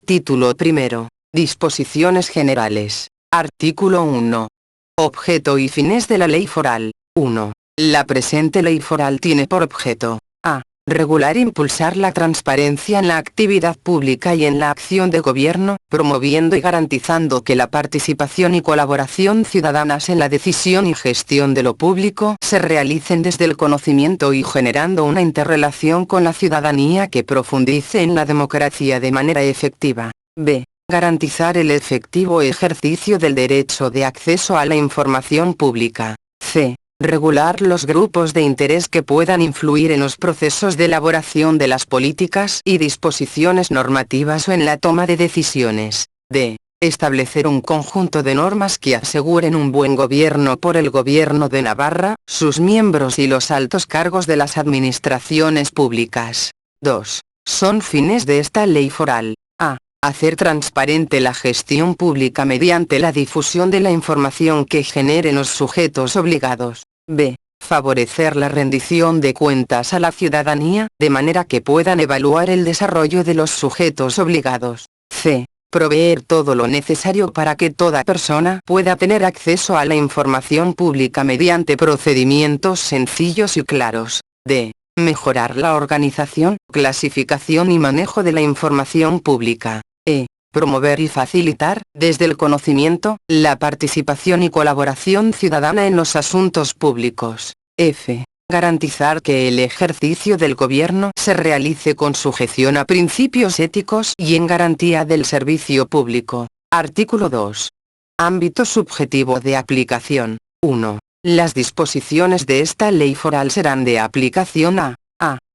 Título primero. Disposiciones generales. Artículo 1. Objeto y fines de la ley foral. 1. La presente ley foral tiene por objeto: a. Regular e impulsar la transparencia en la actividad pública y en la acción de gobierno, promoviendo y garantizando que la participación y colaboración ciudadanas en la decisión y gestión de lo público se realicen desde el conocimiento y generando una interrelación con la ciudadanía que profundice en la democracia de manera efectiva. b. Garantizar el efectivo ejercicio del derecho de acceso a la información pública. c. Regular los grupos de interés que puedan influir en los procesos de elaboración de las políticas y disposiciones normativas o en la toma de decisiones. d. Establecer un conjunto de normas que aseguren un buen gobierno por el Gobierno de Navarra, sus miembros y los altos cargos de las administraciones públicas. 2. Son fines de esta ley foral: a. Hacer transparente la gestión pública mediante la difusión de la información que generen los sujetos obligados. b. Favorecer la rendición de cuentas a la ciudadanía, de manera que puedan evaluar el desarrollo de los sujetos obligados. c. Proveer todo lo necesario para que toda persona pueda tener acceso a la información pública mediante procedimientos sencillos y claros. d. Mejorar la organización, clasificación y manejo de la información pública. e. Promover y facilitar, desde el conocimiento, la participación y colaboración ciudadana en los asuntos públicos. f. Garantizar que el ejercicio del gobierno se realice con sujeción a principios éticos y en garantía del servicio público. Artículo 2. Ámbito subjetivo de aplicación. 1. Las disposiciones de esta ley foral serán de aplicación a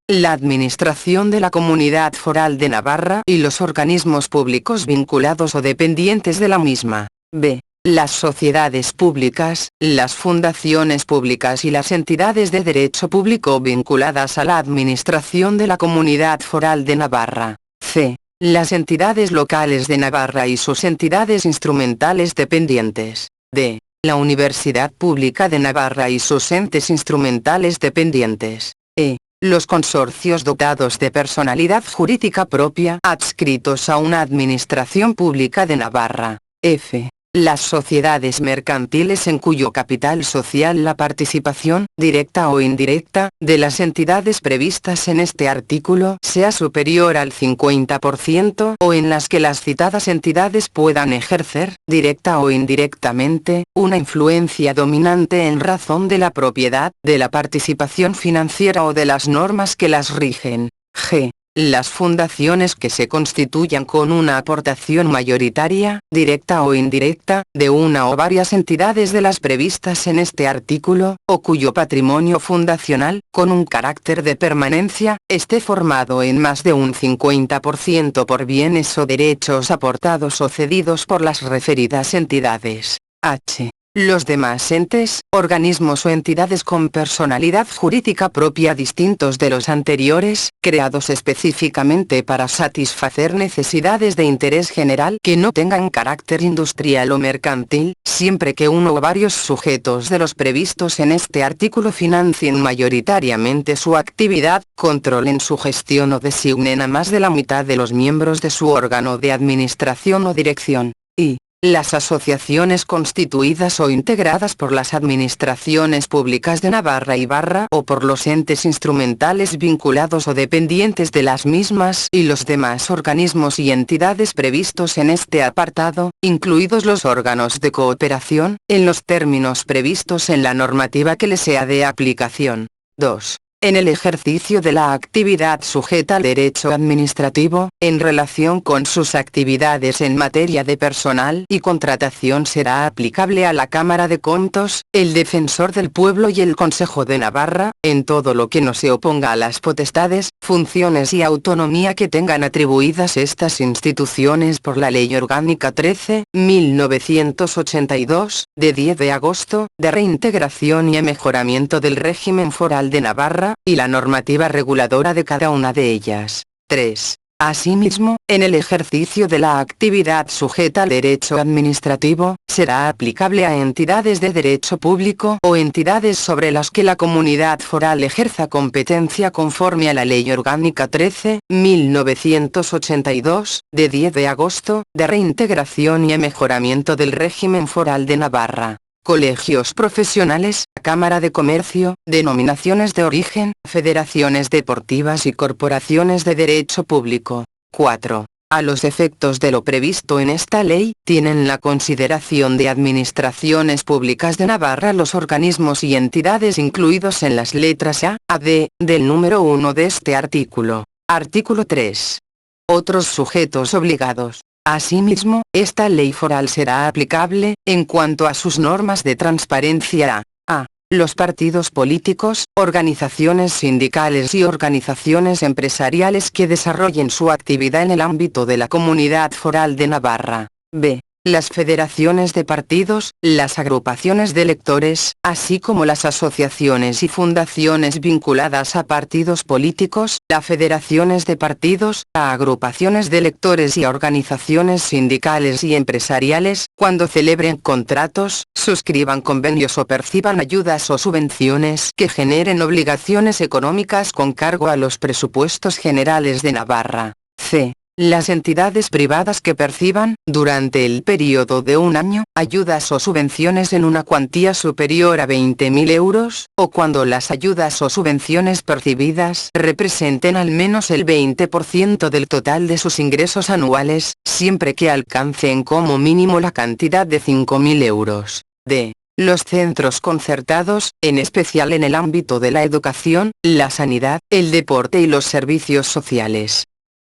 la Administración de la Comunidad Foral de Navarra y los organismos públicos vinculados o dependientes de la misma. b. Las sociedades públicas, las fundaciones públicas y las entidades de derecho público vinculadas a la Administración de la Comunidad Foral de Navarra. c. Las entidades locales de Navarra y sus entidades instrumentales dependientes. d. La Universidad Pública de Navarra y sus entes instrumentales dependientes. e. Los consorcios dotados de personalidad jurídica propia adscritos a una administración pública de Navarra. f. Las sociedades mercantiles en cuyo capital social la participación, directa o indirecta, de las entidades previstas en este artículo sea superior al 50% o en las que las citadas entidades puedan ejercer, directa o indirectamente, una influencia dominante en razón de la propiedad, de la participación financiera o de las normas que las rigen. g. Las fundaciones que se constituyan con una aportación mayoritaria, directa o indirecta, de una o varias entidades de las previstas en este artículo, o cuyo patrimonio fundacional, con un carácter de permanencia, esté formado en más de un 50% por bienes o derechos aportados o cedidos por las referidas entidades. h. Los demás entes, organismos o entidades con personalidad jurídica propia distintos de los anteriores, creados específicamente para satisfacer necesidades de interés general que no tengan carácter industrial o mercantil, siempre que uno o varios sujetos de los previstos en este artículo financien mayoritariamente su actividad, controlen su gestión o designen a más de la mitad de los miembros de su órgano de administración o dirección. y las asociaciones constituidas o integradas por las administraciones públicas de Navarra y Barra o por los entes instrumentales vinculados o dependientes de las mismas y los demás organismos y entidades previstos en este apartado, incluidos los órganos de cooperación, en los términos previstos en la normativa que les sea de aplicación. 2. En el ejercicio de la actividad sujeta al derecho administrativo, en relación con sus actividades en materia de personal y contratación será aplicable a la Cámara de Contos, el Defensor del Pueblo y el Consejo de Navarra, en todo lo que no se oponga a las potestades, funciones y autonomía que tengan atribuidas estas instituciones por la Ley Orgánica 13.1982, de 10 de agosto, de reintegración y mejoramiento del régimen foral de Navarra, y la normativa reguladora de cada una de ellas. 3. Asimismo, en el ejercicio de la actividad sujeta al derecho administrativo, será aplicable a entidades de derecho público o entidades sobre las que la comunidad foral ejerza competencia conforme a la Ley Orgánica 13.1982, de 10 de agosto, de reintegración y mejoramiento del régimen foral de Navarra. Colegios profesionales, Cámara de Comercio, denominaciones de origen, federaciones deportivas y corporaciones de derecho público. 4. A los efectos de lo previsto en esta ley, tienen la consideración de administraciones públicas de Navarra los organismos y entidades incluidos en las letras a D, del número 1 de este artículo. Artículo 3. Otros sujetos obligados. Asimismo, esta ley foral será aplicable, en cuanto a sus normas de transparencia a los partidos políticos, organizaciones sindicales y organizaciones empresariales que desarrollen su actividad en el ámbito de la Comunidad Foral de Navarra. B. Las federaciones de partidos, las agrupaciones de electores, así como las asociaciones y fundaciones vinculadas a partidos políticos, las federaciones de partidos, a agrupaciones de electores y a organizaciones sindicales y empresariales, cuando celebren contratos, suscriban convenios o perciban ayudas o subvenciones que generen obligaciones económicas con cargo a los presupuestos generales de Navarra. C. Las entidades privadas que perciban, durante el periodo de un año, ayudas o subvenciones en una cuantía superior a 20.000 euros, o cuando las ayudas o subvenciones percibidas representen al menos el 20% del total de sus ingresos anuales, siempre que alcancen como mínimo la cantidad de 5.000 euros. D. Los centros concertados, en especial en el ámbito de la educación, la sanidad, el deporte y los servicios sociales.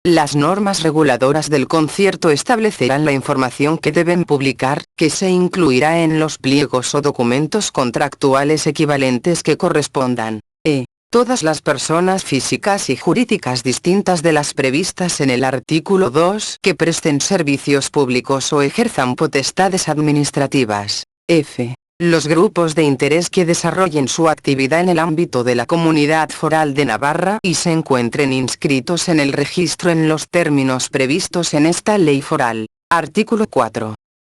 Las normas reguladoras del concierto establecerán la información que deben publicar, que se incluirá en los pliegos o documentos contractuales equivalentes que correspondan. Todas las personas físicas y jurídicas distintas de las previstas en el artículo 2 que presten servicios públicos o ejerzan potestades administrativas. F. Los grupos de interés que desarrollen su actividad en el ámbito de la Comunidad Foral de Navarra y se encuentren inscritos en el registro en los términos previstos en esta ley foral. Artículo 4.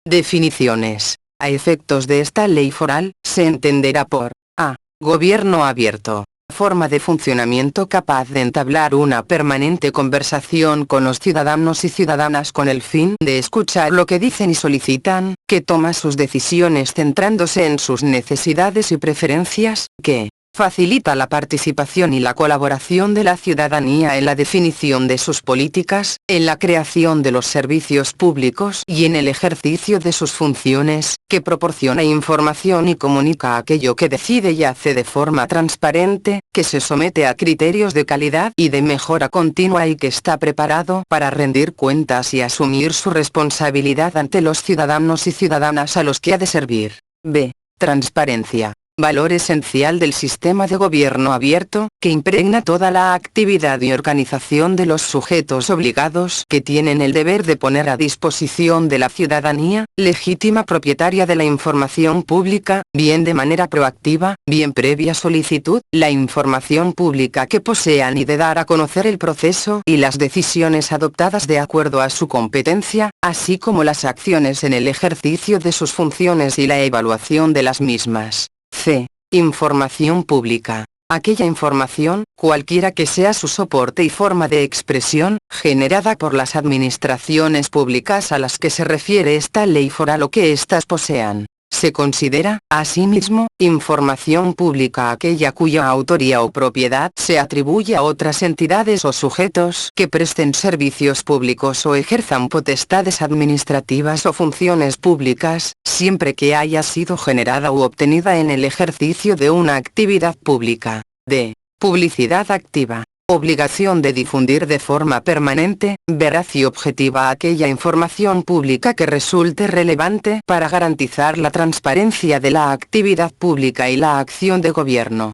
Definiciones. A efectos de esta ley foral, se entenderá por a. Gobierno abierto. Forma de funcionamiento capaz de entablar una permanente conversación con los ciudadanos y ciudadanas con el fin de escuchar lo que dicen y solicitan, que toma sus decisiones centrándose en sus necesidades y preferencias, que facilita la participación y la colaboración de la ciudadanía en la definición de sus políticas, en la creación de los servicios públicos y en el ejercicio de sus funciones, que proporciona información y comunica aquello que decide y hace de forma transparente, que se somete a criterios de calidad y de mejora continua y que está preparado para rendir cuentas y asumir su responsabilidad ante los ciudadanos y ciudadanas a los que ha de servir. B. Transparencia. Valor esencial del sistema de gobierno abierto, que impregna toda la actividad y organización de los sujetos obligados que tienen el deber de poner a disposición de la ciudadanía, legítima propietaria de la información pública, bien de manera proactiva, bien previa solicitud, la información pública que posean y de dar a conocer el proceso y las decisiones adoptadas de acuerdo a su competencia, así como las acciones en el ejercicio de sus funciones y la evaluación de las mismas. C. Información pública. Aquella información, cualquiera que sea su soporte y forma de expresión, generada por las administraciones públicas a las que se refiere esta ley foral o que éstas posean. Se considera, asimismo, información pública aquella cuya autoría o propiedad se atribuye a otras entidades o sujetos que presten servicios públicos o ejerzan potestades administrativas o funciones públicas, siempre que haya sido generada u obtenida en el ejercicio de una actividad pública. D. Publicidad activa. Obligación de difundir de forma permanente, veraz y objetiva aquella información pública que resulte relevante para garantizar la transparencia de la actividad pública y la acción de gobierno.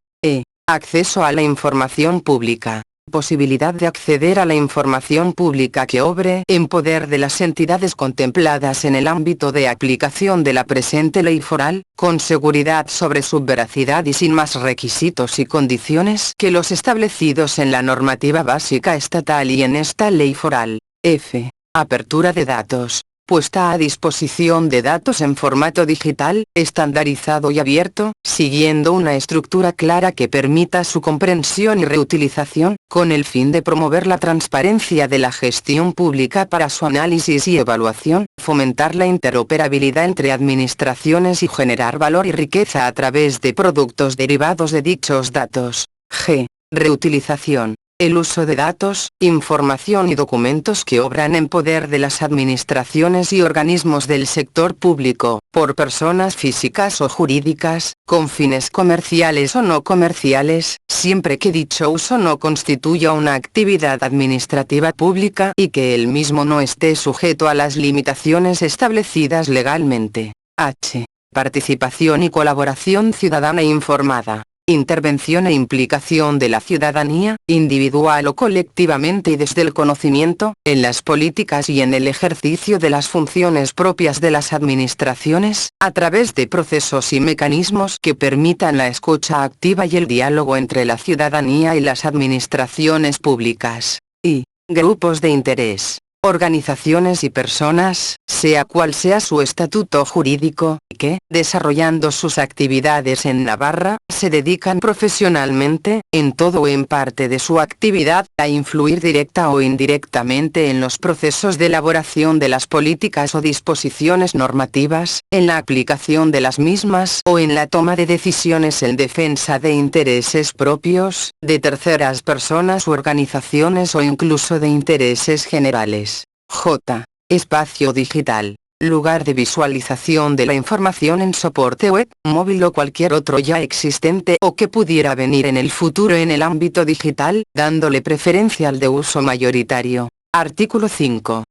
Acceso a la información pública. Posibilidad de acceder a la información pública que obre en poder de las entidades contempladas en el ámbito de aplicación de la presente ley foral, con seguridad sobre su veracidad y sin más requisitos y condiciones que los establecidos en la normativa básica estatal y en esta ley foral. F. Apertura de datos. Puesta a disposición de datos en formato digital, estandarizado y abierto, siguiendo una estructura clara que permita su comprensión y reutilización, con el fin de promover la transparencia de la gestión pública para su análisis y evaluación, fomentar la interoperabilidad entre administraciones y generar valor y riqueza a través de productos derivados de dichos datos. G. Reutilización. El uso de datos, información y documentos que obran en poder de las administraciones y organismos del sector público, por personas físicas o jurídicas, con fines comerciales o no comerciales, siempre que dicho uso no constituya una actividad administrativa pública y que el mismo no esté sujeto a las limitaciones establecidas legalmente. H. Participación y colaboración ciudadana informada. Intervención e implicación de la ciudadanía, individual o colectivamente y desde el conocimiento, en las políticas y en el ejercicio de las funciones propias de las administraciones, a través de procesos y mecanismos que permitan la escucha activa y el diálogo entre la ciudadanía y las administraciones públicas. Y grupos de interés. Organizaciones y personas, sea cual sea su estatuto jurídico, que, desarrollando sus actividades en Navarra, se dedican profesionalmente, en todo o en parte de su actividad, a influir directa o indirectamente en los procesos de elaboración de las políticas o disposiciones normativas, en la aplicación de las mismas o en la toma de decisiones en defensa de intereses propios, de terceras personas u organizaciones o incluso de intereses generales. J. Espacio digital. Lugar de visualización de la información en soporte web, móvil o cualquier otro ya existente o que pudiera venir en el futuro en el ámbito digital, dándole preferencia al de uso mayoritario. Artículo 5.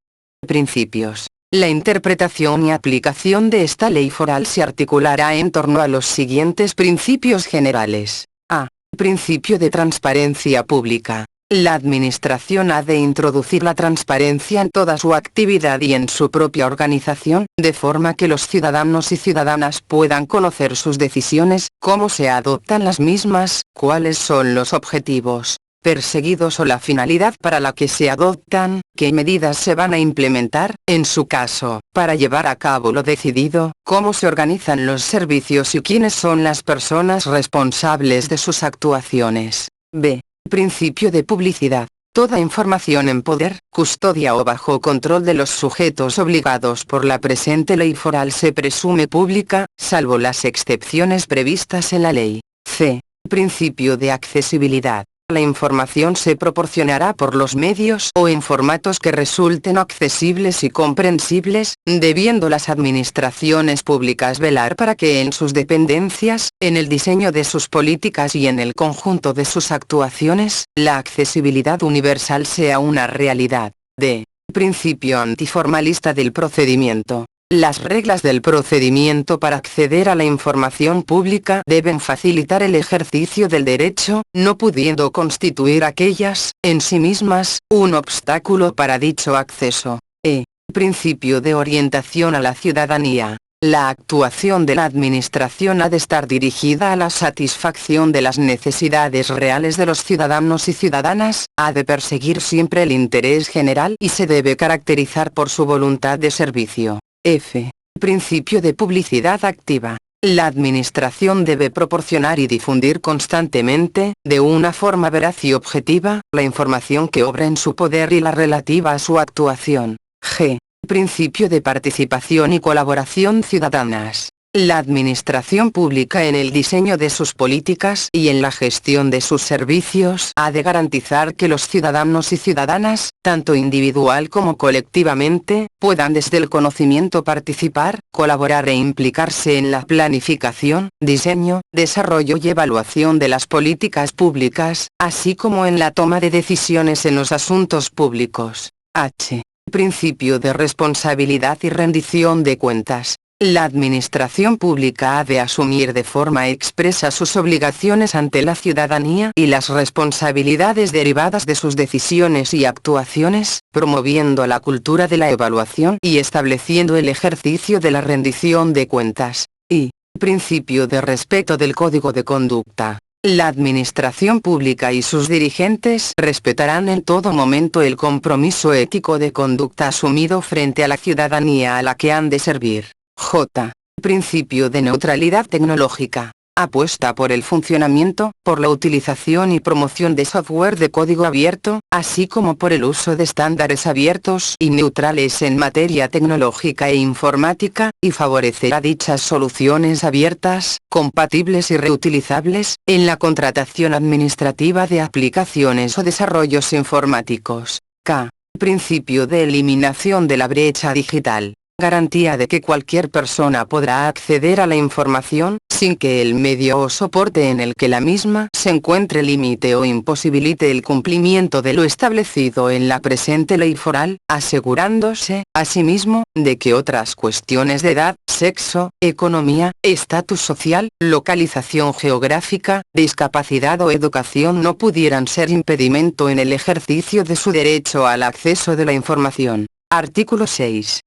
Principios. La interpretación y aplicación de esta ley foral se articulará en torno a los siguientes principios generales. A. Principio de transparencia pública. La Administración ha de introducir la transparencia en toda su actividad y en su propia organización, de forma que los ciudadanos y ciudadanas puedan conocer sus decisiones, cómo se adoptan las mismas, cuáles son los objetivos perseguidos o la finalidad para la que se adoptan, qué medidas se van a implementar, en su caso, para llevar a cabo lo decidido, cómo se organizan los servicios y quiénes son las personas responsables de sus actuaciones. B. Principio de publicidad. Toda información en poder, custodia o bajo control de los sujetos obligados por la presente ley foral se presume pública, salvo las excepciones previstas en la ley. C. Principio de accesibilidad. La información se proporcionará por los medios o en formatos que resulten accesibles y comprensibles, debiendo las administraciones públicas velar para que en sus dependencias, en el diseño de sus políticas y en el conjunto de sus actuaciones, la accesibilidad universal sea una realidad. D. Principio antiformalista del procedimiento. Las reglas del procedimiento para acceder a la información pública deben facilitar el ejercicio del derecho, no pudiendo constituir aquellas, en sí mismas, un obstáculo para dicho acceso. E. Principio de orientación a la ciudadanía. La actuación de la Administración ha de estar dirigida a la satisfacción de las necesidades reales de los ciudadanos y ciudadanas, ha de perseguir siempre el interés general y se debe caracterizar por su voluntad de servicio. F. Principio de publicidad activa. La Administración debe proporcionar y difundir constantemente, de una forma veraz y objetiva, la información que obra en su poder y la relativa a su actuación. G. Principio de participación y colaboración ciudadanas. La Administración pública en el diseño de sus políticas y en la gestión de sus servicios ha de garantizar que los ciudadanos y ciudadanas, tanto individual como colectivamente, puedan desde el conocimiento participar, colaborar e implicarse en la planificación, diseño, desarrollo y evaluación de las políticas públicas, así como en la toma de decisiones en los asuntos públicos. H. Principio de responsabilidad y rendición de cuentas. La administración pública ha de asumir de forma expresa sus obligaciones ante la ciudadanía y las responsabilidades derivadas de sus decisiones y actuaciones, promoviendo la cultura de la evaluación y estableciendo el ejercicio de la rendición de cuentas, y principio de respeto del Código de Conducta. La administración pública y sus dirigentes respetarán en todo momento el compromiso ético de conducta asumido frente a la ciudadanía a la que han de servir. J. Principio de neutralidad tecnológica. Apuesta por el funcionamiento, por la utilización y promoción de software de código abierto, así como por el uso de estándares abiertos y neutrales en materia tecnológica e informática, y favorecerá dichas soluciones abiertas, compatibles y reutilizables, en la contratación administrativa de aplicaciones o desarrollos informáticos. K. Principio de eliminación de la brecha digital. Garantía de que cualquier persona podrá acceder a la información, sin que el medio o soporte en el que la misma se encuentre limite o imposibilite el cumplimiento de lo establecido en la presente ley foral, asegurándose, asimismo, de que otras cuestiones de edad, sexo, economía, estatus social, localización geográfica, discapacidad o educación no pudieran ser impedimento en el ejercicio de su derecho al acceso de la información. Artículo 6.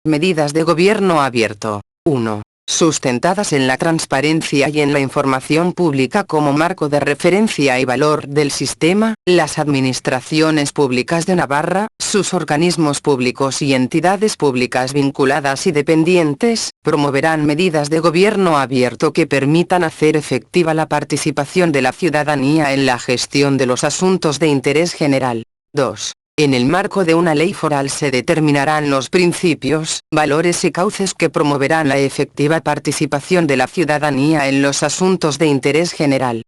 Medidas de gobierno abierto. 1. Sustentadas en la transparencia y en la información pública como marco de referencia y valor del sistema, las administraciones públicas de Navarra, sus organismos públicos y entidades públicas vinculadas y dependientes, promoverán medidas de gobierno abierto que permitan hacer efectiva la participación de la ciudadanía en la gestión de los asuntos de interés general. 2. En el marco de una ley foral se determinarán los principios, valores y cauces que promoverán la efectiva participación de la ciudadanía en los asuntos de interés general.